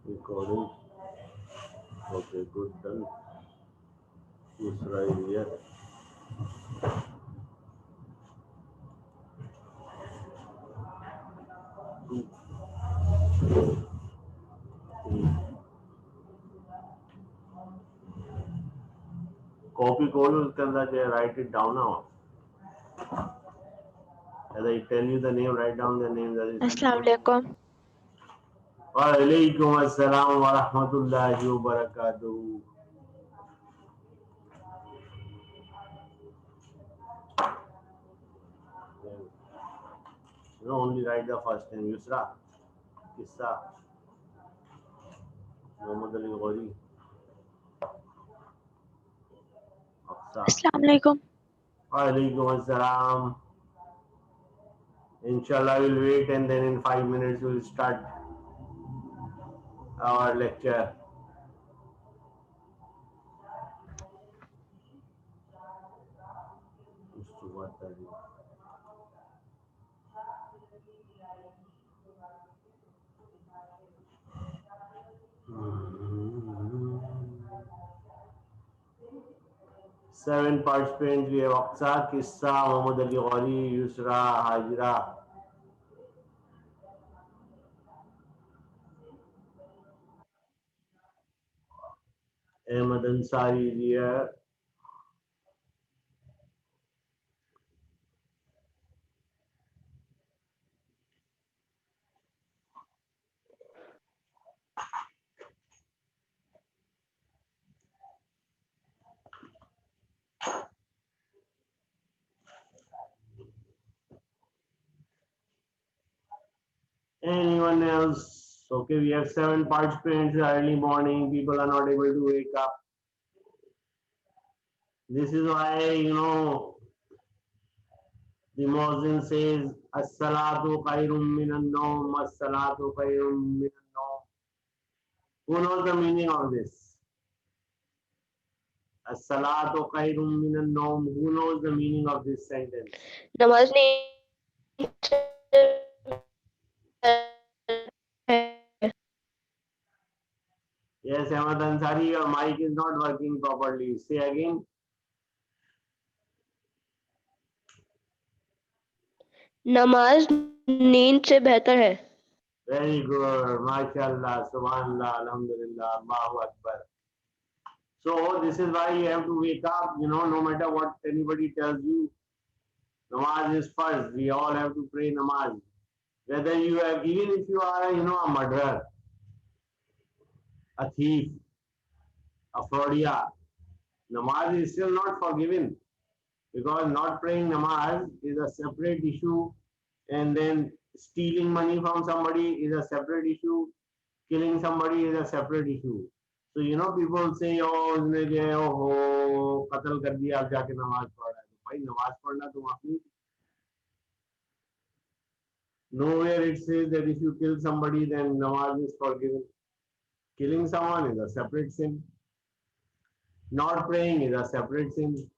Recording. Okay, good, done. Yusra is here. Two, three. Copy code उसके अंदर जो write it down now. As I tell you the name, write down the name that is अस्सलाम recording. वालेकुम। वालेकुम अस्सलाम व रहमतुल्लाहि व बरकातुहू. You know, only write the first name. Yusra, Kissa, Muhammad Ali Ghori, Aqsa. अस्सलाम वालेकुम। Walaikum assalam. Inshallah, we'll wait and then in 5 minutes we'll start our lecture. Seven participants. We have Aqsa, Kissa, Muhammad Ali Ghori, Yusra, Hajra. Ahmad Ansari is here. Anyone else? Okay, we have seven participants. Early morning, people are not able to wake up. This is why, the Muazzin says, As-salatu khairum minan nawm, as-salatu khairum minan nawm. Who knows the meaning of this? As-salatu khairum minan nawm. Who knows the meaning of this sentence? नमाज नींद से Yes, Ahmad Ansari, your mic is not working properly. Say again. नमाज नींद से बेहतर है। Very good. MashaAllah, Subhanallah, Alhamdulillah, Allahu Akbar. So this is why you have to wake up, no matter what anybody tells you. Namaz is first. We all have to pray namaz. Whether you are, even if you are, a murderer, a thief, a fraudia, namaz is still not forgiven. Because not praying namaz is a separate issue, and then stealing money from somebody is a separate issue, killing somebody is a separate issue. So people say, oh उसने जो है हो कत्ल कर दिया, अब जाके नमाज पढ़ रहा है. तो भाई नमाज पढ़ना तुम अपनी. Nowhere it says that if you kill somebody then namaz is forgiven. Killing someone is a separate sin. Not praying is a separate sin.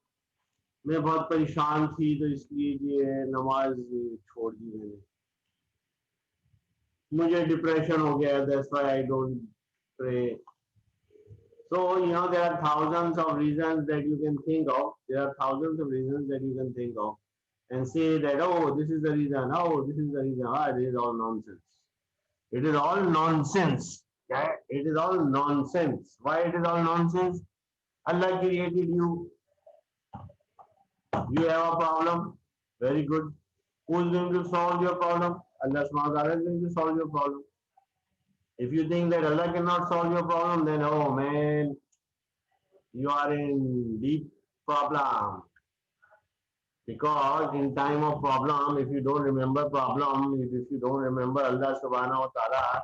मैं बहुत परेशान थी तो इसलिए ये नमाज छोड़ दी मैंने. मुझे डिप्रेशन हो गया, that's why I don't pray. So there are thousands of reasons that you can think of. There are thousands of reasons that you can think of and say that, oh, this is the reason, oh, this is the reason. It is all nonsense. It is all nonsense. Yeah? It is all nonsense. Why it is all nonsense? Allah created you. You have a problem. Very good. Who is going to solve your problem? Allah subhanahu wa ta'ala is going to solve your problem. If you think that Allah cannot solve your problem, then oh man, you are in deep problem. Because in time of problem, if you don't remember problem, if you don't remember Allah subhanahu wa ta'ala,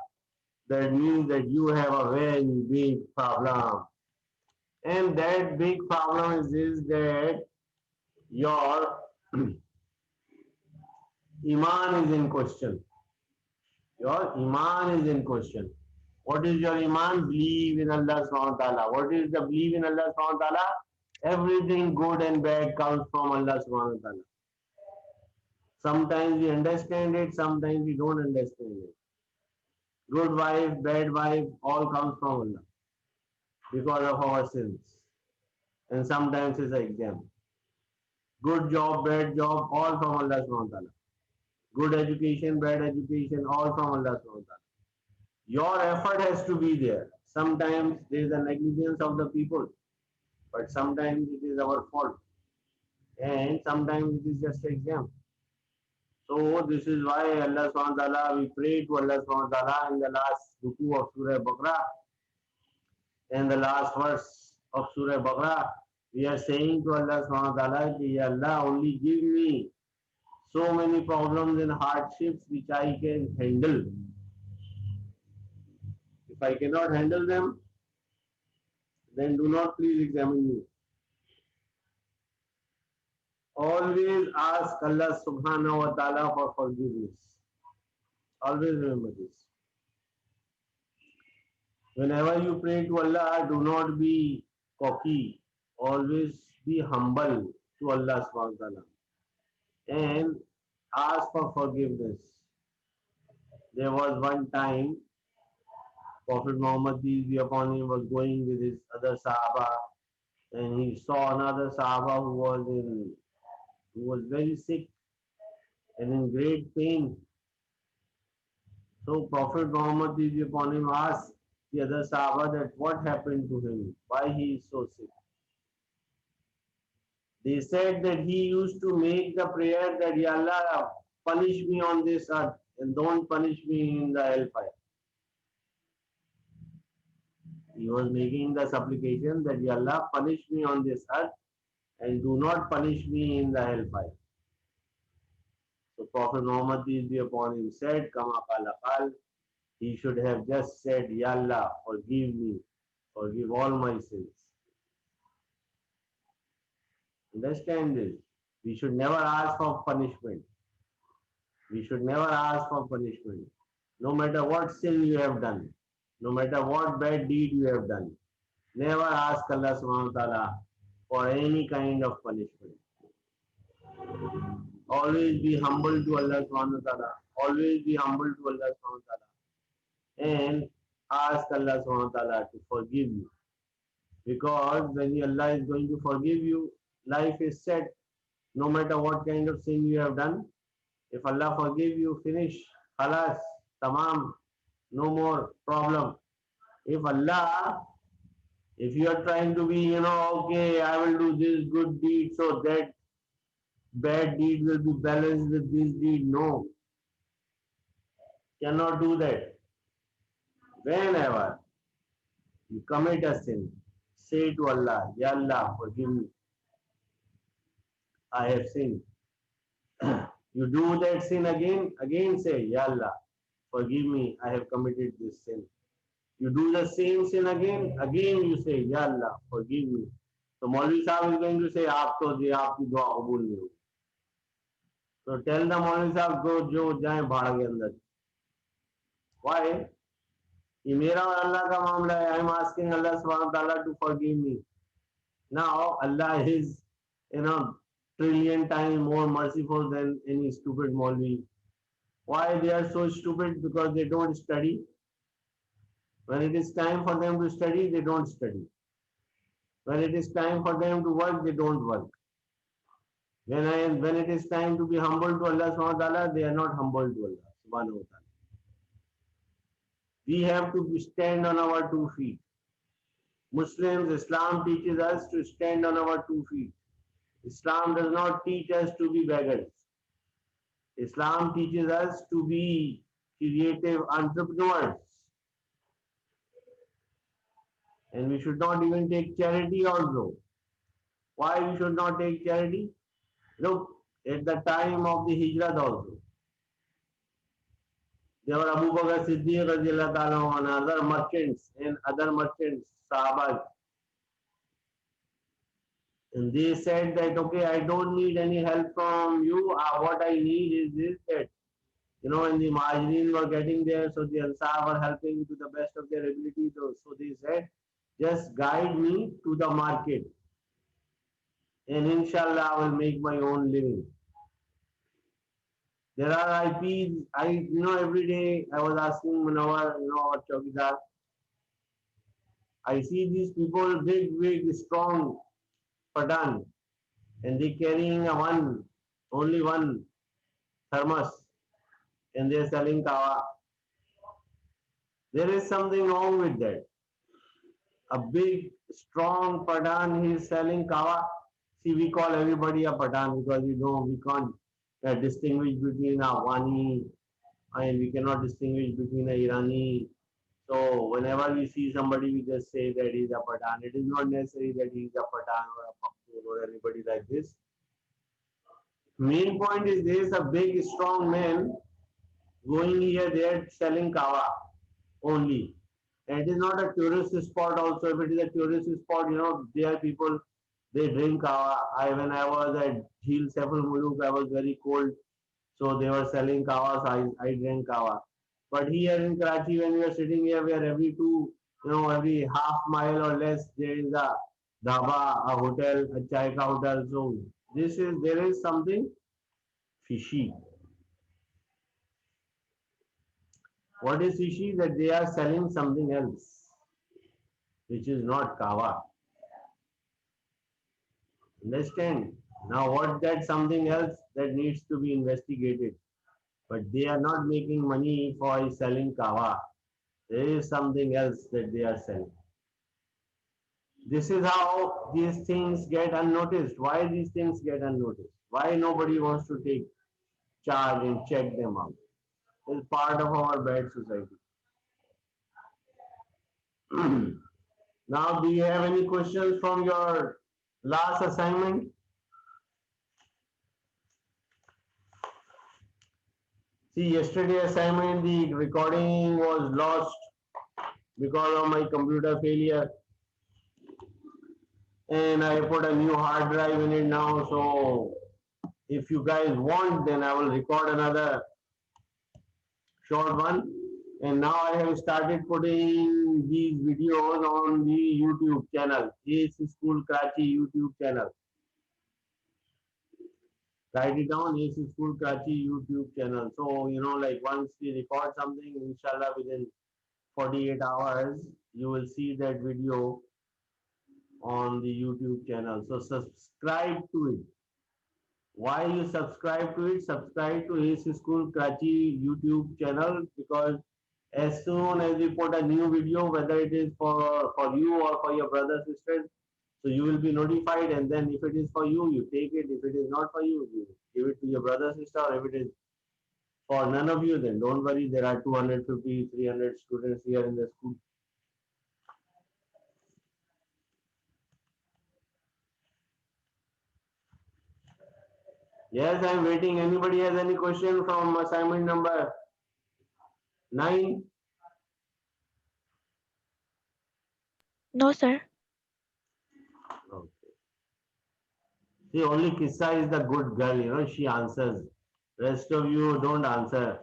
that means that you have a very big problem. And that big problem is this, that your Iman is in question. Your Iman is in question. What is your Iman? Believe in Allah subhanahu wa ta'ala. What is the belief in Allah subhanahu wa ta'ala? Everything good and bad comes from Allah subhanahu wa ta'ala. Sometimes we understand it, sometimes we don't understand it. Good wife, bad wife, all comes from Allah because of our sins. And sometimes it's an exam. Good job, bad job, all from Allah subhanahu wa ta'ala. Good education, bad education, all from Allah subhanahu wa ta'ala. Your effort has to be there. Sometimes there is a negligence of the people, but sometimes it is our fault. And sometimes it is just an exam. So this is why Allah subhanahu wa ta'ala, we pray to Allah subhanahu wa ta'ala in the last ruku of Surah Baqarah and the last verse of Surah Baqarah. We are saying to Allah subhanahu wa ta'ala, Ya Allah, only give me so many problems and hardships which I can handle. If I cannot handle them, then do not please examine me. Always ask Allah subhanahu wa ta'ala for forgiveness. Always remember this. Whenever you pray to Allah, do not be cocky. Always be humble to Allah subhanahu wa ta'ala. And ask for forgiveness. There was one time Prophet Muhammad, peace be upon him, was going with his other Sahaba, and he saw another Sahaba who was very sick and in great pain. So Prophet Muhammad, peace be upon him, asked the other Sahaba that what happened to him, why he is so sick. They said that he used to make the prayer that, Ya Allah, punish me on this earth and don't punish me in the hellfire. He was making the supplication that, Ya Allah, punish me on this earth and do not punish me in the hellfire. So Prophet Muhammad, peace be upon him, said, Kama qala qal, he should have just said, Ya Allah, forgive me, forgive all my sins. Understand this. We should never ask for punishment. We should never ask for punishment. No matter what sin you have done, no matter what bad deed you have done, never ask Allah subhanahu wa ta'ala for any kind of punishment. Always be humble to Allah subhanahu wa ta'ala. Always be humble to Allah subhanahu wa ta'ala. And ask Allah subhanahu wa ta'ala to forgive you. Because when Allah is going to forgive you, life is set. No matter what kind of sin you have done, if Allah forgive you, finish. Khalas, tamam, no more problem. If you are trying to be, okay, I will do this good deed so that bad deed will be balanced with this deed. No, cannot do that. Whenever you commit a sin, say to Allah, Ya Allah, forgive me. I have sinned. You do that sin again say, Ya Allah, forgive me, I have committed this sin. You do the same sin again you say, Ya Allah, forgive me. So Maulvi Sahib is going to say, aapki dua qabul nahi hogi. So tell the Maulvi Sahib, go jo jaye bhaad ke andar. Why? ये मेरा और अल्लाह का मामला है. I am asking Allah subhanahu wa ta'ala to forgive me. Now Allah is, trillion times more merciful than any stupid Maulvi. Why they are so stupid? Because they don't study. When it is time for them to study, they don't study. When it is time for them to work, they don't work. When it is time to be humble to Allah subhanahu wa ta'ala, they are not humble to Allah subhanahu wa ta'ala. We have to stand on our 2 feet. Muslims, Islam teaches us to stand on our 2 feet. Islam does not teach us to be beggars. Islam teaches us to be creative entrepreneurs. And we should not even take charity also. Why we should not take charity? Look, at the time of the Hijrat also, there were Abu Bakr Siddiq radiallahu ta'ala and other merchants, Sahabas. And they said that, okay, I don't need any help from you. What I need is this, that, when the Muhajirin were getting there, so the Ansar were helping to the best of their ability. So they said, just guide me to the market. And inshallah, I will make my own living. There are IPs. Every day I was asking Manawar, our Chowkidar. I see these people, big, strong Pathan, and they carrying only one thermos, and they're selling kawa. There is something wrong with that. A big, strong Pathan, he's selling kawa. See, we call everybody a Pathan because we can't distinguish between a Afghani and we cannot distinguish between a Irani. So whenever we see somebody, we just say that he's a Pathan. It is not necessary that he's a Pathan or a Pakhtun or anybody like this. Main point is there is a big, strong man going here, there selling kawa only. And it is not a tourist spot also. If it is a tourist spot, there people, they drink kawa. When I was at Jheel Saiful Muluk, I was very cold. So they were selling kawa, so I drank kawa. But here in Karachi, when we are sitting here, where every half mile or less, there is a dhaba, a hotel, a chai ka hotel. So there is something fishy. What is fishy? That they are selling something else, which is not kawa. Understand? Now, what that something else that needs to be investigated. But they are not making money for selling kawa. There is something else that they are selling. This is how these things get unnoticed. Why these things get unnoticed? Why nobody wants to take charge and check them out? It's part of our bad society. Now, do you have any questions from your last assignment? See, yesterday assignment, the recording was lost because of my computer failure. And I put a new hard drive in it now. So if you guys want, then I will record another short one. And now I have started putting these videos on the YouTube channel, AAC School Karachi YouTube channel. Write it down, AAC School Karachi YouTube channel. So, like once we record something, inshallah, within 48 hours, you will see that video on the YouTube channel. So subscribe to it. Why you subscribe to it? Subscribe to AAC School Karachi YouTube channel, because as soon as we put a new video, whether it is for you or for your brother, sisters, so you will be notified, and then if it is for you, you take it. If it is not for you, you give it to your brother, sister. Or if it is for none of you, then don't worry. There are 250, 300 students here in the school. Yes, I am waiting. Anybody has any question from assignment number 9? No, sir. Okay. See, only Kissa is the good girl, she answers. Rest of you don't answer.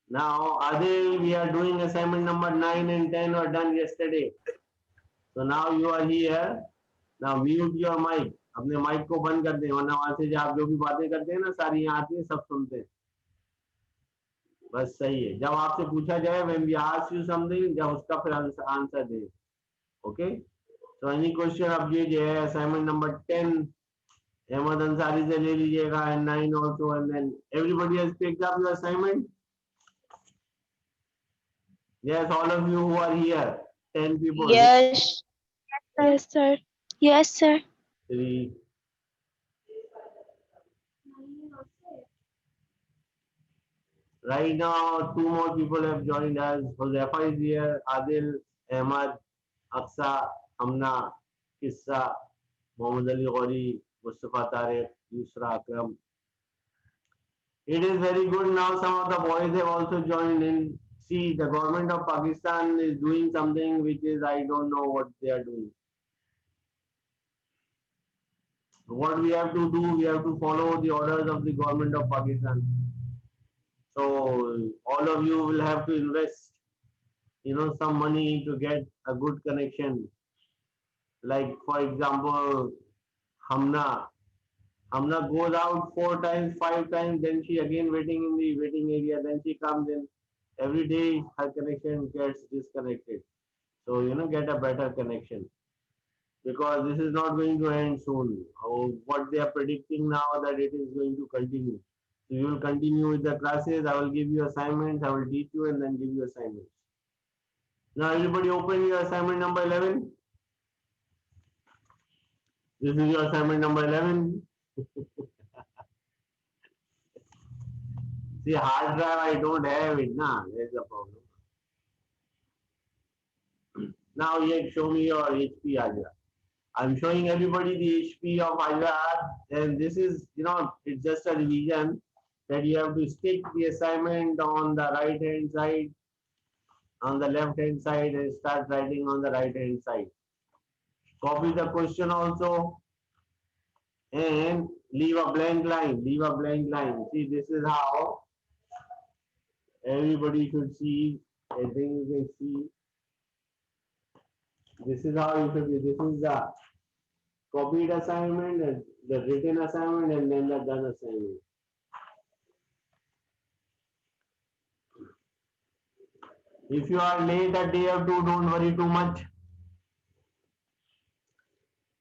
Now, Adil, we are doing assignment number 9 and 10 were done yesterday. So now you are here. Now mute your mic. अपने mic को बंद कर दें, वरना वहां से आप जो भी बातें करते हैं ना, सारी यहाँ आती है, सब सुनते हैं. बस सही है. जब आपसे पूछा जाए, when we ask you something, जब उसका फिर आंसर दे. Okay? So any question अब ये जो है assignment number 10 अहमद अंसारी से ले लीजिएगा, and 9 also, and then everybody has picked up your assignment. Yes, all of you who are here, 10 people. Yes. Yes, sir. Yes, sir. 3. Right now, 2 more people have joined us. Josefa is here, Adil, Ahmad, Aksa, Hamna, Kissa, Mohammad Ali Ghori, Mustafa Tariq, Yusra Akram. It is very good now. Some of the boys have also joined in. See, the government of Pakistan is doing something which is, I don't know what they are doing. What we have to do, we have to follow the orders of the government of Pakistan. So all of you will have to invest, some money to get a good connection. Like for example, Hamna, Amna goes out 4 times, 5 times, then she again waiting in the waiting area, then she comes in. Every day her connection gets disconnected. So, get a better connection because this is not going to end soon. What they are predicting now that it is going to continue. So you will continue with the classes. I will give you assignments. I will teach you and then give you assignments. Now everybody open your assignment number 11. This is your assignment number 11. See, hard drive, I don't have it. Nah, there's a problem. Now, yet show me your HP Ajra. I'm showing everybody the HP of Ajra, and this is, it's just a revision that you have to stick the assignment on the right hand side, on the left hand side, and start writing on the right hand side. Copy the question also, and leave a blank line. Leave a blank line. See, this is how everybody should see. I think you can see. This is how you should be. This is the copied assignment, and the written assignment, and then the done assignment. If you are late a day or two, don't worry too much.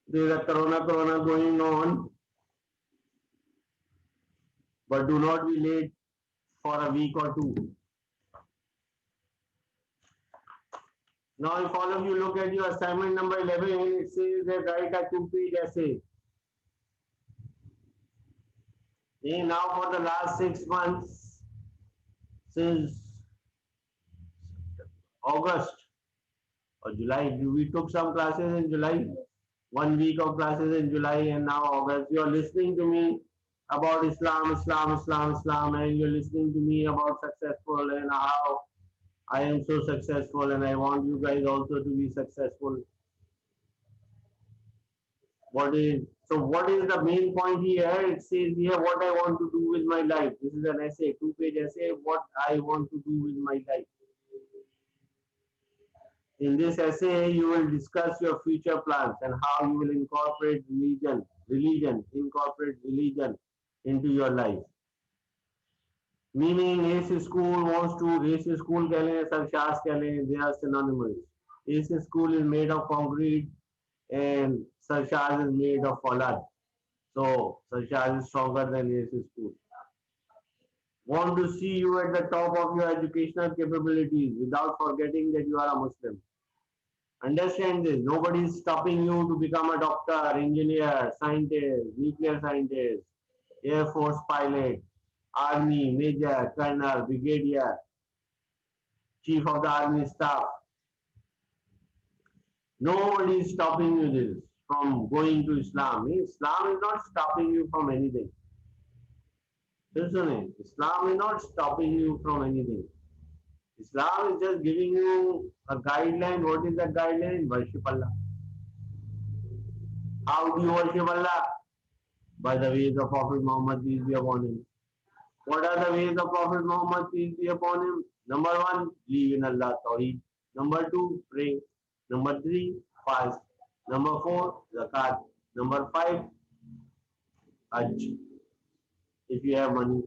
There is a corona going on, but do not be late for a week or two. Now, if all of you look at your assignment number 11, it says that write a two-page essay. Now, for the last 6 months, since August or July, we took some classes in July, 1 week of classes in July, and now August. You're listening to me about Islam, and you're listening to me about successful and how I am so successful, and I want you guys also to be successful. What is the main point here? It says here what I want to do with my life. This is an essay, two-page essay, what I want to do with my life. In this essay, you will discuss your future plans and how you will incorporate incorporate religion into your life. Meaning, ACE school wants to, ACE school keh lein, Sarshas keh lein, they are synonymous. ACE school is made of concrete and Sarshas is made of Pollard. So, Sarshas is stronger than ACE school. Want to see you at the top of your educational capabilities without forgetting that you are a Muslim. Understand this. Nobody is stopping you to become a doctor, engineer, scientist, nuclear scientist, Air Force pilot, Army, Major, Colonel, Brigadier, Chief of the Army Staff. Nobody is stopping you this from going to Islam. Islam is not stopping you from anything. Listen, Islam is not stopping you from anything. Islam is just giving you a guideline. What is that guideline? Worship Allah. How do you worship Allah? By the ways of Prophet Muhammad, peace be upon him. What are the ways of Prophet Muhammad, peace be upon him? Number one, believe in Allah, Tawheed. Number two, pray. Number three, fast. Number four, zakat. Number five, hajj. If you have money.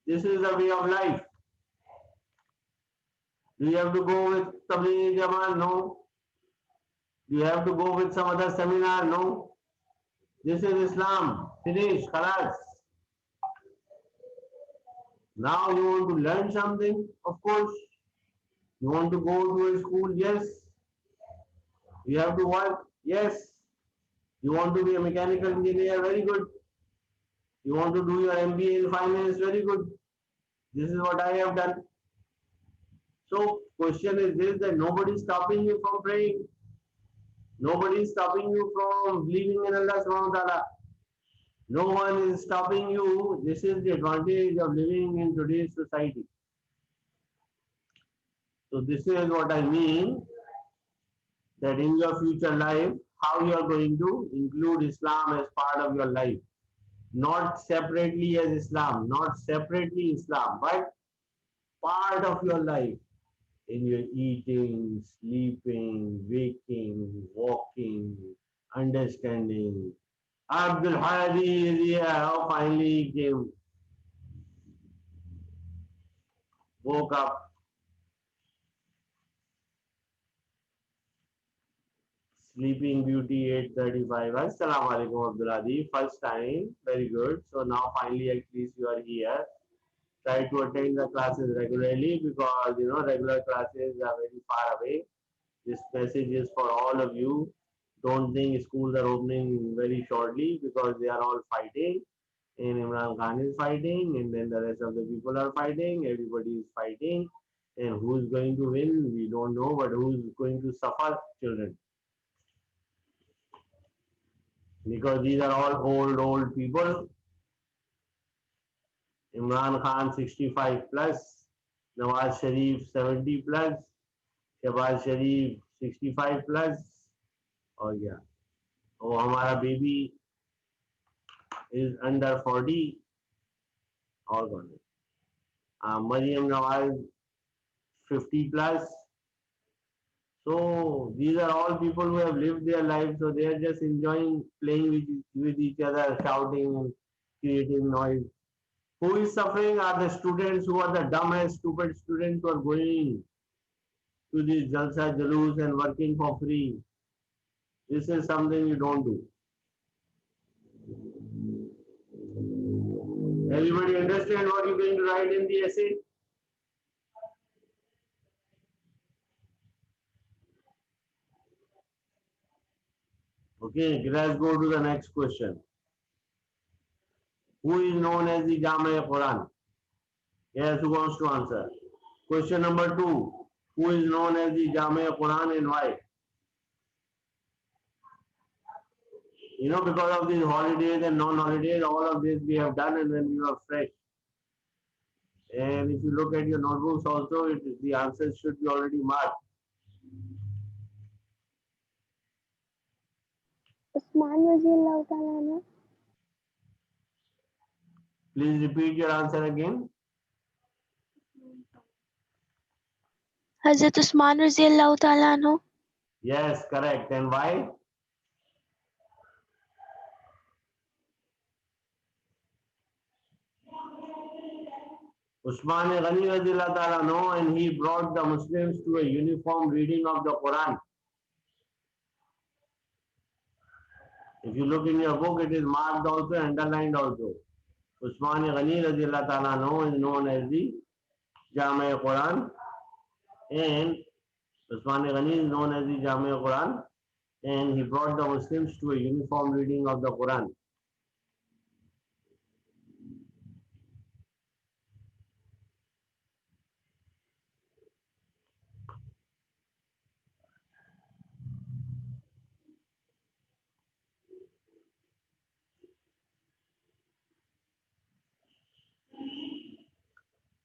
This is the way of life. Do you have to go with Tablighi Jamaat? No. Do you have to go with some other seminar? No. This is Islam. Finish. Khalas. Now you want to learn something? Of course. You want to go to a school? Yes. You have to work? Yes. You want to be a mechanical engineer? Very good. You want to do your MBA in finance? Very good. This is what I have done. So question is this, that nobody is stopping you from praying. Nobody is stopping you from believing in Allah subhanahu wa ta'ala. No one is stopping you. This is the advantage of living in today's society. So this is what I mean, that in your future life, how you are going to include Islam as part of your life. Not separately as Islam, not separately Islam, but part of your life. In your eating, sleeping, waking, walking, understanding, Abdul Hadi is here. Oh, finally he came. Woke up. Sleeping Beauty 8:35. Assalamu alaikum Abdul Hadi. First time. Very good. So now finally at least you are here. Try to attend the classes regularly because regular classes are very far away. This message is for all of you. Don't think schools are opening very shortly because they are all fighting. And Imran Khan is fighting, and then the rest of the people are fighting. Everybody is fighting. And who's going to win? We don't know, but who's going to suffer? Children. Because these are all old people. Imran Khan 65 plus, Nawaz Sharif 70 plus, Shehbaz Sharif 65 plus, और क्या वो हमारा baby is under 40 और कौन है Maryam Nawaz 50 plus. So these are all people who have lived their lives, so they are just enjoying playing with each other, shouting, creating noise. Who is suffering are the students who are the dumbest, stupid students who are going to these Jalsa Jalus and working for free. This is something you don't do. Everybody understand what you're going to write in the essay? Okay, let's go to the next question. Who is known as the Jami Quran? Yes, who wants to answer? Question number 2. Who is known as the Jami Quran and why? Because of these holidays and non-holidays, all of this we have done and then we are fresh. And if you look at your notebooks also, the answers should be already marked. Usman Raziallahu Ta'ala. Please repeat your answer again. Hazrat Usman Raziallahu Ta'ala anhu. Yes, correct. And why? Usman Ghani Radhiyallahu Ta'ala no, and he brought the Muslims to a uniform reading of the Quran. If you look in your book, it is marked also, underlined also. Usman Ghani Radhiyallahu Ta'ala no is known as the Jami Quran, and Usman Ghani is known as the Jami Quran, and he brought the Muslims to a uniform reading of the Quran.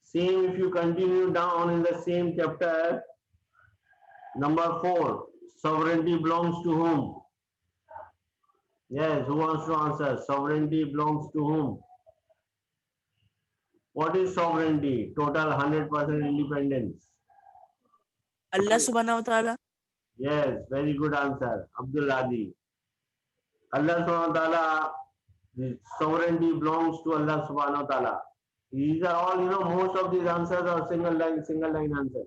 Same if you continue down in the same chapter, number 4, sovereignty belongs to whom? Yes, who wants to answer? Sovereignty belongs to whom? What is sovereignty? Total 100% independence. Allah subhanahu wa ta'ala. Yes, very good answer. Abdul Hadi. Allah subhanahu wa ta'ala, the sovereignty belongs to Allah subhanahu wa ta'ala. These are all, most of these answers are single line answers.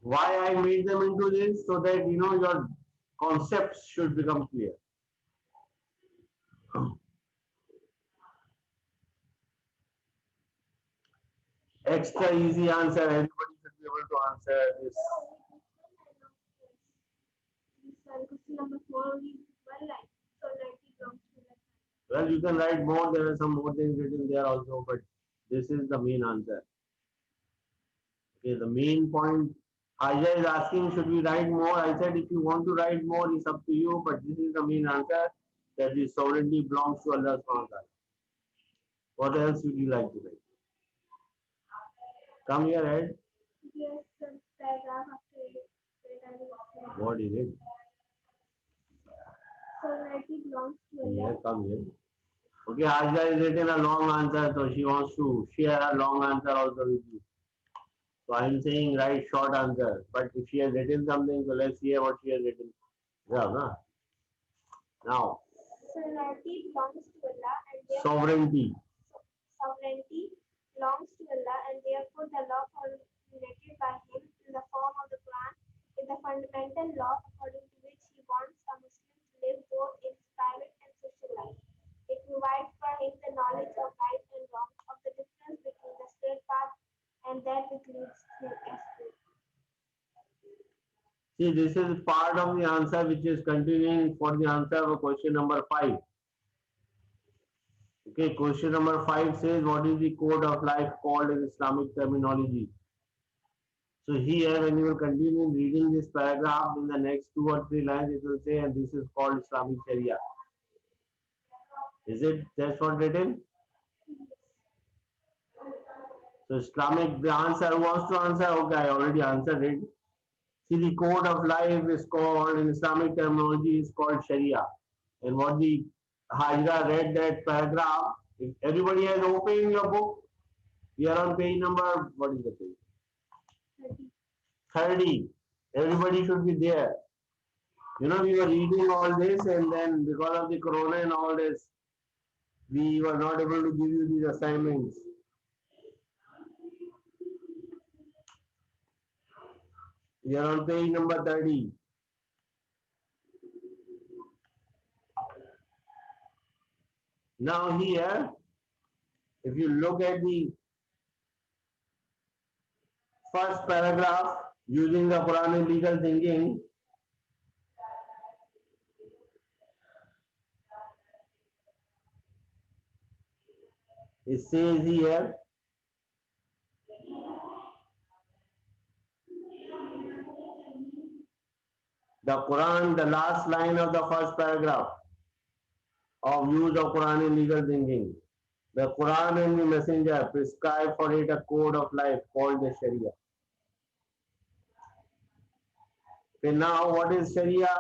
Why I made them into this? So that, your concepts should become clear. Extra easy answer. Everybody should be able to answer this. Question number 4 is one line. Sovereignty belongs to Allah. Well, you can write more. There are some more things written there also, but this is the main answer. Okay, the main point. Haja is asking, should we write more? I said, if you want to write more, it's up to you, but this is the main answer, that the sovereignty belongs to Allah subhanahu wa ta'ala. What else would you like to write? Come here, Ed. Yes, sir. Paragraph after it. What is it? Sovereignty belongs to Allah. Here, come here. Okay, Haja has written a long answer, so she wants to share a long answer also with you. So I'm saying write short answer, but if she has written something, so let's hear what she has written. Yeah, no? Now, Sovereignty belongs to Allah and therefore sovereignty. sovereignty belongs to Allah and therefore the law formulated by him in the form of the Quran is the fundamental law according to which he wants a Muslim to live both in his private and social life. It provides for him the knowledge of right and wrong, of the difference between the straight path and that which leads him astray. See, this is part of the answer which is continuing for the answer of question number 5. Okay, question number 5 says, what is the code of life called in Islamic terminology? So here, when you will continue reading this paragraph in the next 2 or 3 lines, it will say, and this is called Islamic Sharia. Is it that's what written? So Islamic, the answer, who wants to answer? Okay, I already answered it. See, the code of life is called, in Islamic terminology, is called Sharia. And what the Hajra read that paragraph, if everybody has opened your book, we are on page number, what is the page? 30. Everybody should be there. You know, we were reading all this and then because of the corona and all this, we were not able to give you these assignments. We are on page number 30. Now here, if you look at the first paragraph using the Quranic legal thinking, it says here, the Quran, the last line of the first paragraph of use of Quranic legal thinking. The Quran and the Messenger prescribe for it a code of life called the Sharia. Okay, now what is Sharia?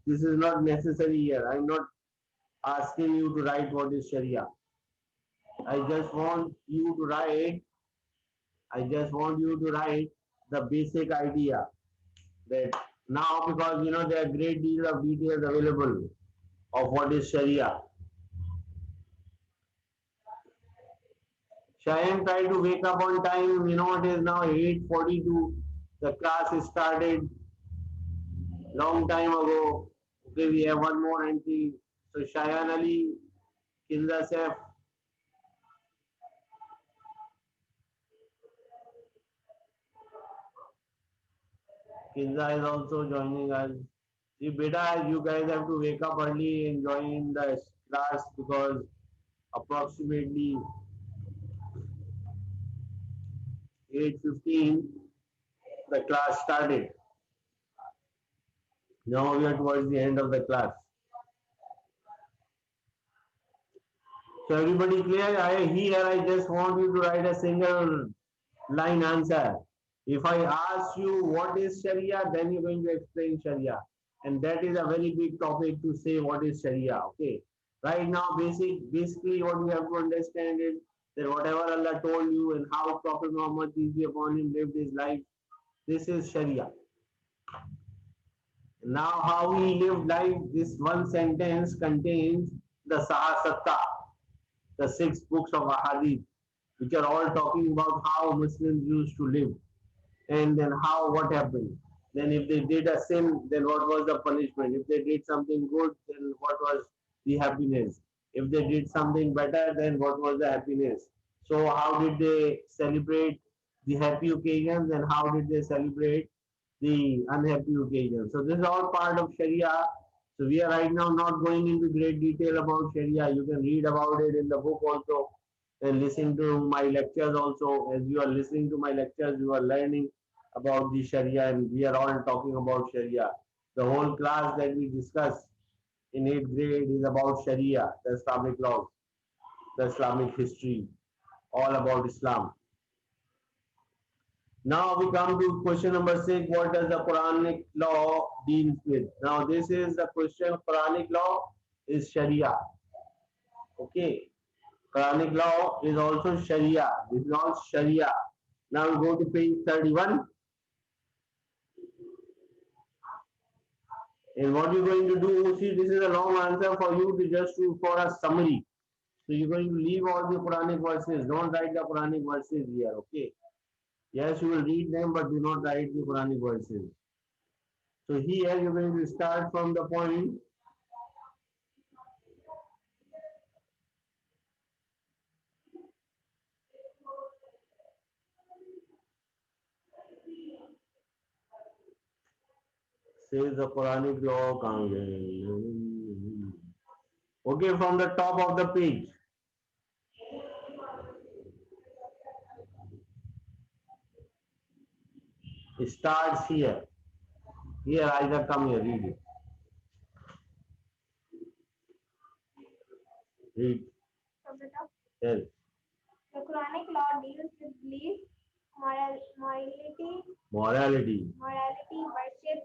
This is not necessary here. I am not asking you to write what is Sharia. I just want you to write the basic idea that now, because you know there are great deal of details available of what is Sharia. Cheyenne tried to wake up on time. You know it is now 8:42. The class started long time ago. Okay, we have one more entry. So Cheyenne Ali, Kinza Sef. Kinza is also joining us. See, beta, you guys have to wake up early and join the class because approximately 8:15 the class started. Now we are towards the end of the class. So everybody clear? I just want you to write a single line answer. If I ask you what is Sharia, then you're going to explain Sharia. And that is a very big topic to say what is Sharia. Okay. Right now, basically what you have to understand is that whatever Allah told you and how Prophet Muhammad peace be upon him lived his life, this is Sharia. Now how he lived life, this one sentence contains the Sahasatta, the 6 books of Ahadith, which are all talking about how Muslims used to live and then what happened. Then if they did a sin, then what was the punishment? If they did something good, then what was the happiness? If they did something better, then what was the happiness? So how did they celebrate the happy occasions and how did they celebrate the unhappy occasions? So this is all part of Sharia. So we are right now not going into great detail about Sharia. You can read about it in the book also and listen to my lectures also. As you are listening to my lectures, you are learning about the Sharia and we are all talking about Sharia. The whole class that we discuss in 8th grade is about Sharia, the Islamic laws, the Islamic history, all about Islam. Now we come to question number 6. What does the Quranic law deal with? Now this is the question. Quranic law is Sharia. Okay. Quranic law is also Sharia. This is all Sharia. Now we go to page 31. And what you're going to do, see, this is a long answer for you to just to for a summary. So you're going to leave all the Quranic verses. Don't write the Quranic verses here, okay? Yes, you will read them, but do not write the Quranic verses. So here you're going to start from the point. Says the Quranic law. Okay, from the top of the page. It starts here. Here, either come here, read it. Read. From the top. Tell. The Quranic law deals with belief, morality, Morality. worship,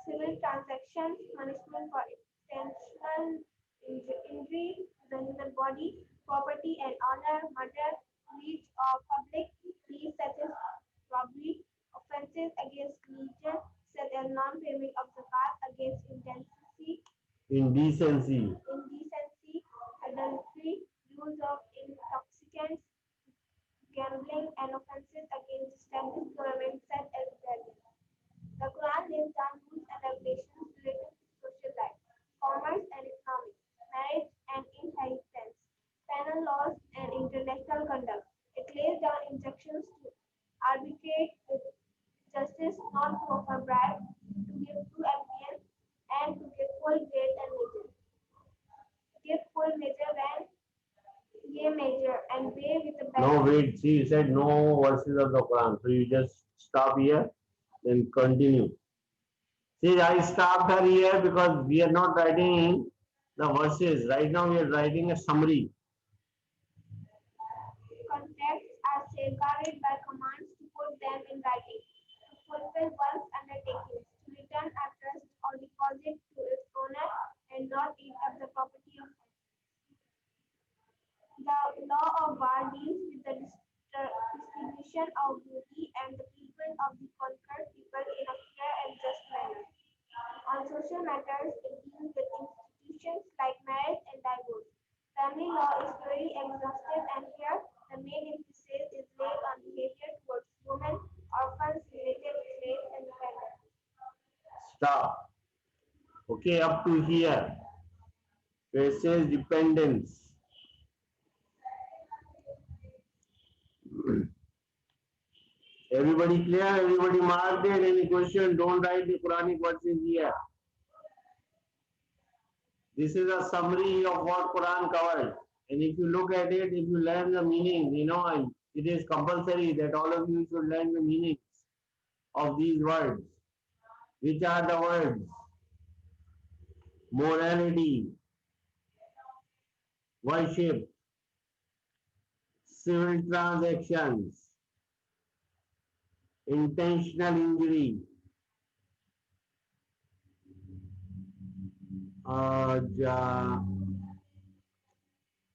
civil transactions, punishment for intentional injury to the human body, property and honor, murder, breach of public peace such as robbery, offences against religion such as non-payment of zakat, against Indecency. adultery, use of intoxicants, gambling, and offences against established governments such as judges. The Quran lays down rules and regulations related to social life, commerce and economics, marriage and inheritance, penal laws and international conduct. It lays down instructions to arbitrate with justice, not to offer bribes, to give true evidence, and to give full weight and measure. Give full measure when ye measure, and weigh with the No, balance. wait. See, you said no verses of the Quran. So you just stop here, then continue. See, I stopped her here because we are not writing the verses. Right now, we are writing a summary. Contracts are safeguarded by commands to put them in writing, to fulfill one's undertakings, to return a trust or deposit to its owner, and not eat up the property of others. The law of war deals with the distribution of booty and the treatment of the conquered people in a fair and just manner. On social matters, it deals with institutions like marriage and divorce. Family law is very exhaustive, and here the main emphasis is laid on behavior towards women, orphans, related slaves, and dependents. Stop. Okay, up to here. Where it says dependence. Everybody clear? Everybody mark there. Any question? Don't write the Quranic verses here. This is a summary of what Quran covered. And if you look at it, if you learn the meaning, it is compulsory that all of you should learn the meanings of these words. Which are the words? Morality, worship, civil transactions, intentional injury,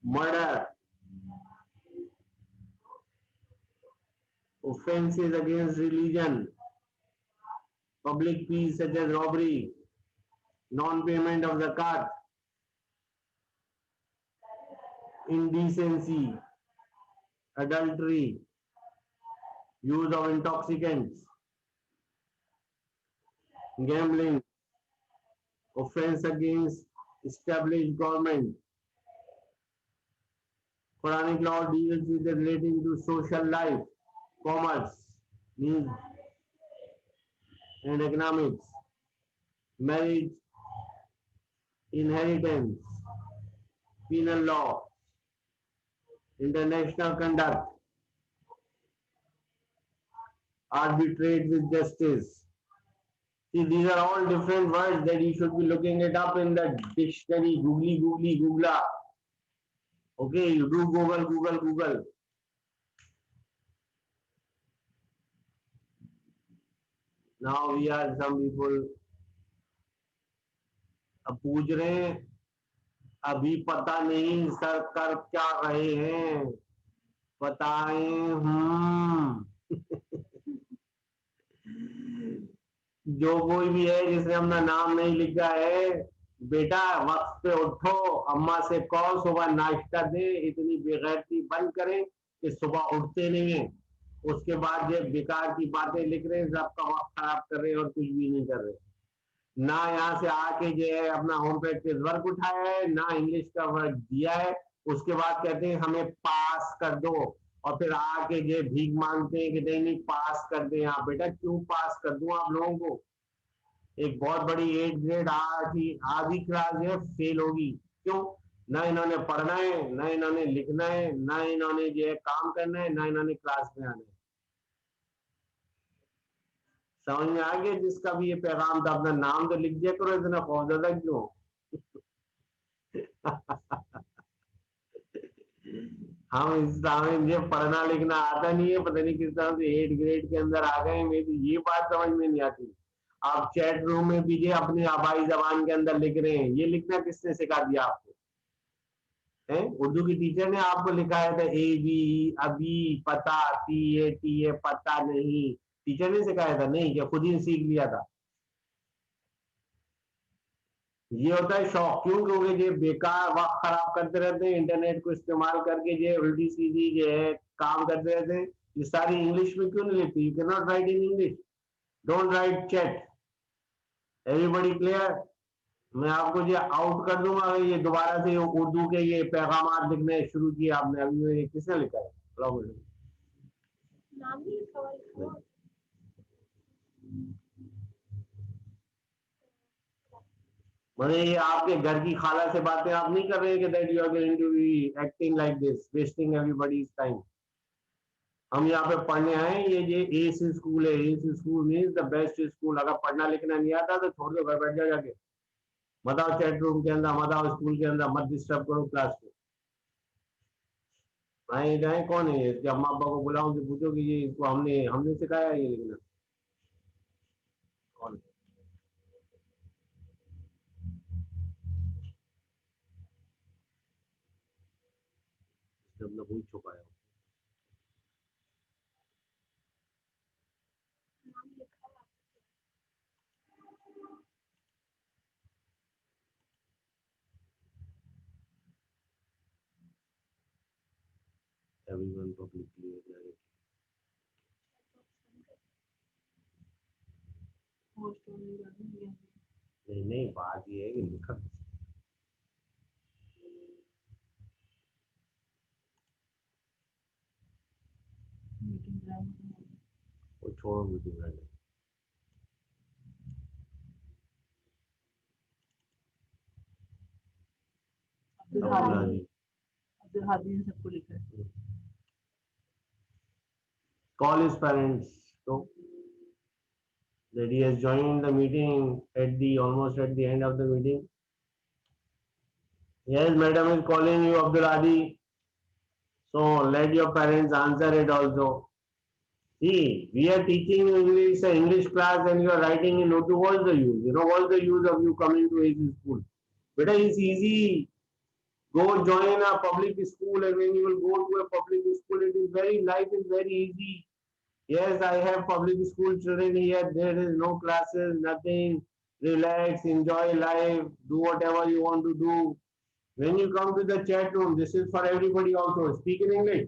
murder, offenses against religion, public peace such as robbery, non-payment of zakat, indecency, adultery, use of intoxicants, gambling, offense against established government. Quranic law deals with the relating to social life, commerce, needs, and economics, marriage, inheritance, penal law, international conduct, arbitrate with justice. See, these are all different words that you should be looking it up in the dictionary. Googly, Googla. Okay, you do Google. Now we are some people अब पूछ रहे हैं अभी पता नहीं sir कर क्या रहे हैं बताएं जो कोई भी है जिसने अपना नाम नहीं लिखा है, बेटा वक्त पे उठो, अम्मा से कहो सुबह नाश्ता दे, इतनी बेगैरती बंद करें कि सुबह उठते नहीं है। उसके बाद ये बेकार की बातें लिख रहे हैं, सबका वक्त खराब कर रहे हैं और कुछ भी नहीं कर रहे। ना यहाँ से आके जो है अपना होम प्रैक्टिस वर्क उठाया है, ना इंग्लिश का वर्क दिया है। उसके बाद कहते हैं हमें पास कर दो, और फिर आके जो भीख मांगते हैं कि नहीं नहीं पास कर दे। आप बेटा क्यों पास कर दूं आप लोगों को? एक बहुत बड़ी 8th ग्रेड आधी क्लास जो है फेल होगी। क्यों? ना इन्होंने पढ़ना है, ना इन्होंने लिखना है, ना इन्होंने जो है काम करना है, ना इन्होंने क्लास में आना है। समझ में आ गया? जिसका भी ये पैगाम था, अपना नाम तो लिख दिया करो, इतना खौफजदा क्यों? हमें ये पढ़ना लिखना आता नहीं है, पता नहीं किस तरह से 8th ग्रेड के अंदर आ गए। मेरी ये बात समझ में नहीं आती। आप चैट रूम में भी ये अपनी आबाई जबान के अंदर लिख रहे हैं, ये लिखना किसने सिखा दिया आपको? है उर्दू की टीचर ने आपको लिखाया था ए बी, अभी पता, टी ए पता नहीं? टीचर ने सिखाया था? नहीं, क्या खुद ही सीख लिया था? ये होता है शौक। क्यों? क्योंकि ये बेकार वक्त खराब करते रहते हैं, इंटरनेट को इस्तेमाल करके ये उल्टी सीधी जो है काम करते रहते हैं। ये सारी इंग्लिश में क्यों नहीं लिखती? You can not right in English, don't write chat. Everybody clear? मैं आपको ये आउट कर दूंगा अगर ये दोबारा से उर्दू के ये पैगाम लिखने शुरू किए आपने। अभी ये किसने लिखा है? नाम ही लिखा हुआ है। मैंने ये आपके घर की खाला से बातें आप नहीं कर रहे कि that you are going to be acting like this, wasting everybody's time. हम यहाँ पे पढ़ने आए, ये एस स्कूल है। S school means the best school. अगर पढ़ना लिखना नहीं आता तो छोड़ दो, घर बैठ जाओ जाके। मत आओ चैट रूम के अंदर, मत आओ स्कूल के अंदर, मत डिस्टर्ब करो क्लास को। आए जाए कौन है ये? इसके अम्मा अब्बा को बुलाओ, उनसे पूछो कि ये इसको हमने हमने सिखाया ये लिखना। कौन है? इसने अपना कोई छुपाया। नाम लिखा हुआ एवरीवन पब्लिकली नहीं नहीं, बात ये है कि लिखा वो छोड़ो मीटिंग करने। सबको लिखा है। Call his parents so that he has joined the meeting at the almost at the end of the meeting. Yes, madam is calling you, Abdul Adi. So let your parents answer it also. See, we are teaching English, English class, and you are writing in Urdu. What's the use? You know, what's the use of you coming to his school? Beta, it's easy. Go join a public school, and when you will go to a public school, it is very life is very easy. Yes, I have public school children here. There is no classes, nothing. Relax, enjoy life, do whatever you want to do. When you come to the chat room, this is for everybody also. Speak in English.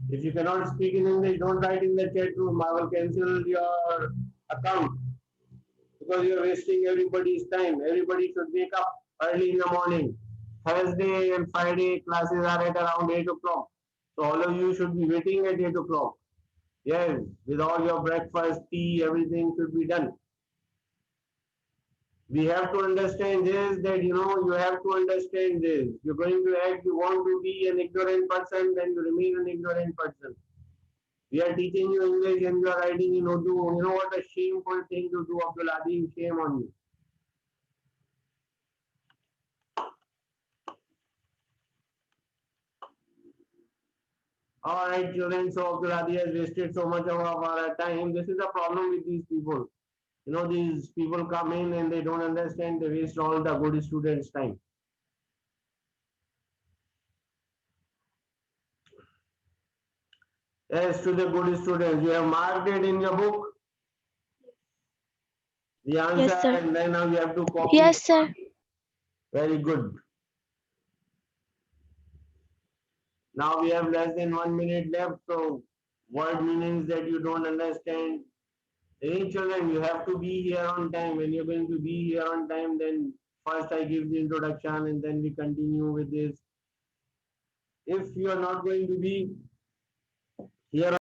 If you cannot speak in English, don't write in the chat room. I will cancel your account because you are wasting everybody's time. Everybody should wake up early in the morning. Thursday and Friday classes are at around 8 o'clock. So all of you should be waiting at 8 o'clock. Yes, with all your breakfast, tea, everything should be done. We have to understand this, that you have to understand this. You're going to act, you want to be an ignorant person, then you remain an ignorant person. We are teaching you English and you are writing in Urdu. You know what a shameful thing to do, Abdul Adi, shame on you. All right, children, so Abdul Adi has wasted so much of our time. This is the problem with these people. These people come in and they don't understand, they waste all the good students' time. As to the good students, you have marked it in your book. The answer, Yes, sir. and then now you have to copy. Yes, sir. Very good. Now we have less than 1 minute left, so word meanings that you don't understand. Hey children, you have to be here on time. When you're going to be here on time, then first I give the introduction and then we continue with this. If you are not going to be here